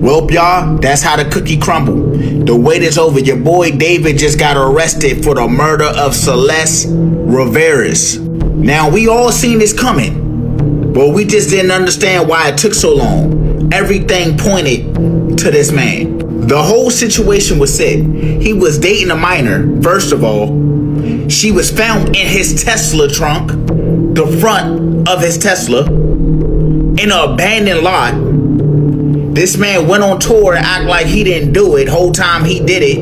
Well, y'all, that's how the cookie crumbled. The wait is over. Your boy David just got arrested for the murder of Celeste Rivera's. Now, we all seen this coming, but we just didn't understand why it took so long. Everything pointed to this man. The whole situation was set. He was dating a minor, first of all. She was found in his Tesla trunk, the front of his Tesla, in an abandoned lot. This man went on tour to act like he didn't do it. Whole time he did it.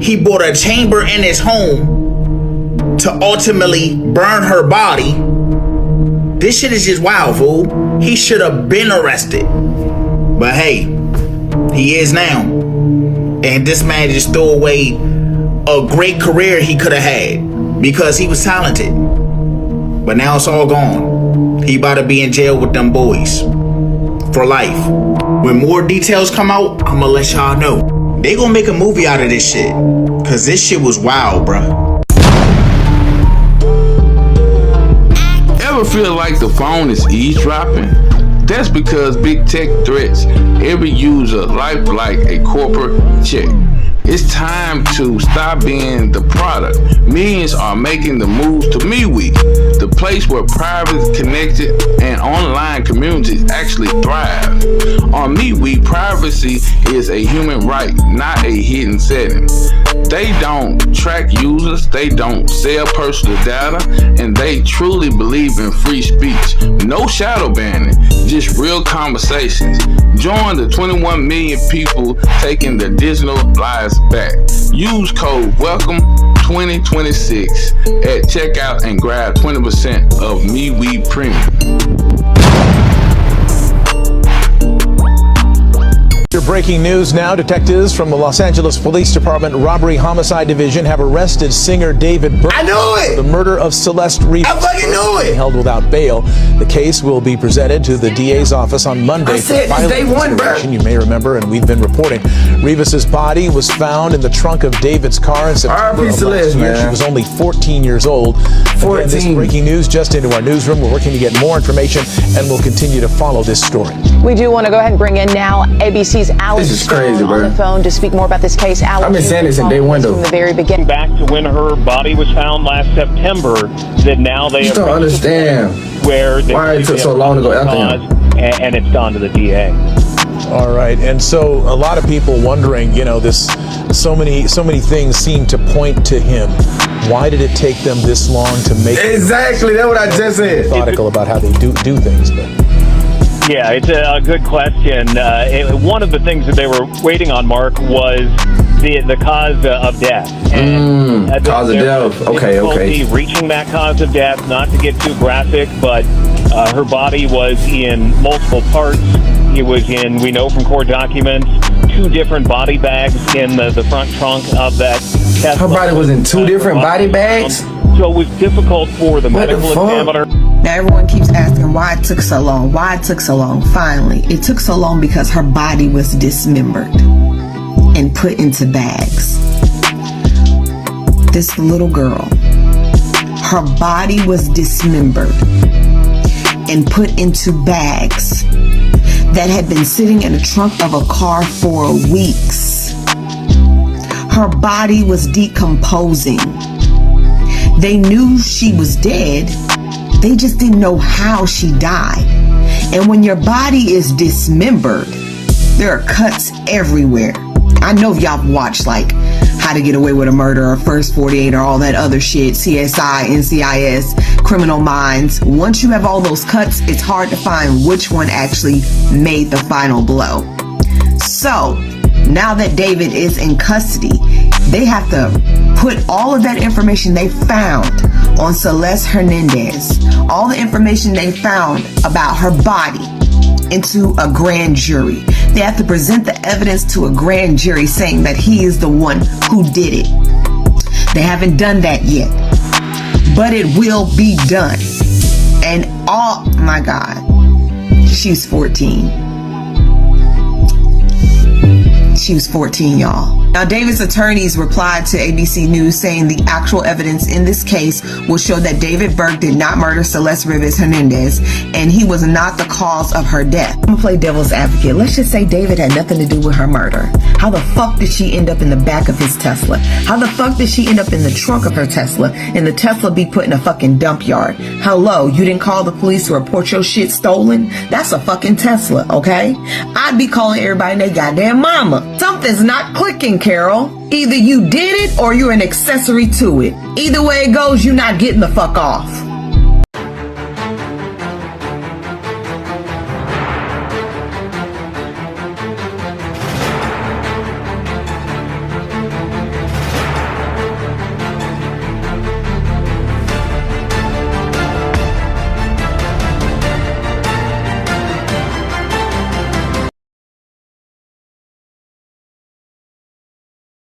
He bought a chamber in his home to ultimately burn her body. This shit is just wild, fool. He should have been arrested. But hey, he is now. And this man just threw away a great career he could have had because he was talented. But now it's all gone. He about to be in jail with them boys for life. When more details come out, I'ma let y'all know. They gonna make a movie out of this shit, cause this shit was wild, bruh. Ever feel like the phone is eavesdropping? That's because big tech threats every user life like a corporate check. It's time to stop being the product. Millions are making the move to MeWe, the place where private, connected, and online communities actually thrive. On MeWe, privacy is a human right, not a hidden setting. They don't track users, they don't sell personal data, and they truly believe in free speech. No shadow banning, just real conversations. Join the 21 million people taking their digital lives back. Use code WELCOME2026 at checkout and grab 20% of MeWe Premium. Breaking news now. Detectives from the Los Angeles Police Department Robbery Homicide Division have arrested singer David Burke. I knew it! The murder of Celeste Rivera. I fucking knew it! Held without bail. The case will be presented to the DA's office on Monday. I said it's day one, bro. You may remember, and we've been reporting, Rivas's body was found in the trunk of David's car in September of last year. She was only 14 years old. 14. Again, this breaking news just into our newsroom. We're working to get more information, and we'll continue to follow this story. We do want to go ahead and bring in now ABC's Alex. This is crazy, on the phone to speak more about this case. Alex, I've been saying this in day one, though. From the very beginning. Back to when her body was found last September, that now they just don't understand why it took so long to go after him. And it's gone to the DA. All right, and so a lot of people wondering, you know, so many things seem to point to him. Why did it take them this long to make? Exactly, that's what I just said. Methodical about how they do things, but. Yeah, it's a good question. One of the things that they were waiting on, Mark, was the cause of death. And cause of death. Okay. Reaching that cause of death, not to get too graphic, but her body was in multiple parts. It was in, we know from court documents, 2 different body bags in the front trunk of that Tesla. Her body was in 2 different body bags? So it was difficult for the medical examiner. Now everyone keeps asking why it took so long. Why it took so long? Finally, it took so long because her body was dismembered and put into bags. This little girl, her body was dismembered and put into bags that had been sitting in the trunk of a car for weeks. Her body was decomposing. They knew she was dead. They just didn't know how she died. And when your body is dismembered, there are cuts everywhere. I know if y'all watched like How to Get Away with a Murder or First 48 or all that other shit, CSI, NCIS, Criminal Minds. Once you have all those cuts, it's hard to find which one actually made the final blow. So now that David is in custody, they have to put all of that information they found on Celeste Hernandez, all the information they found about her body, into a grand jury. They have to present the evidence to a grand jury saying that he is the one who did it. They haven't done that yet, but it will be done. And oh my God, she's 14. she was 14, y'all. Now, David's attorneys replied to ABC News saying the actual evidence in this case will show that David Burke did not murder Celeste Rivas Hernandez, and he was not the cause of her death. I'm gonna play devil's advocate. Let's just say David had nothing to do with her murder. How the fuck did she end up in the back of his Tesla? How the fuck did she end up in the trunk of her Tesla and the Tesla be put in a fucking dump yard? Hello, you didn't call the police to report your shit stolen? That's a fucking Tesla, okay? I'd be calling everybody and they goddamn mama. Something's not clicking, Carol. Either you did it or you're an accessory to it. Either way it goes, you're not getting the fuck off.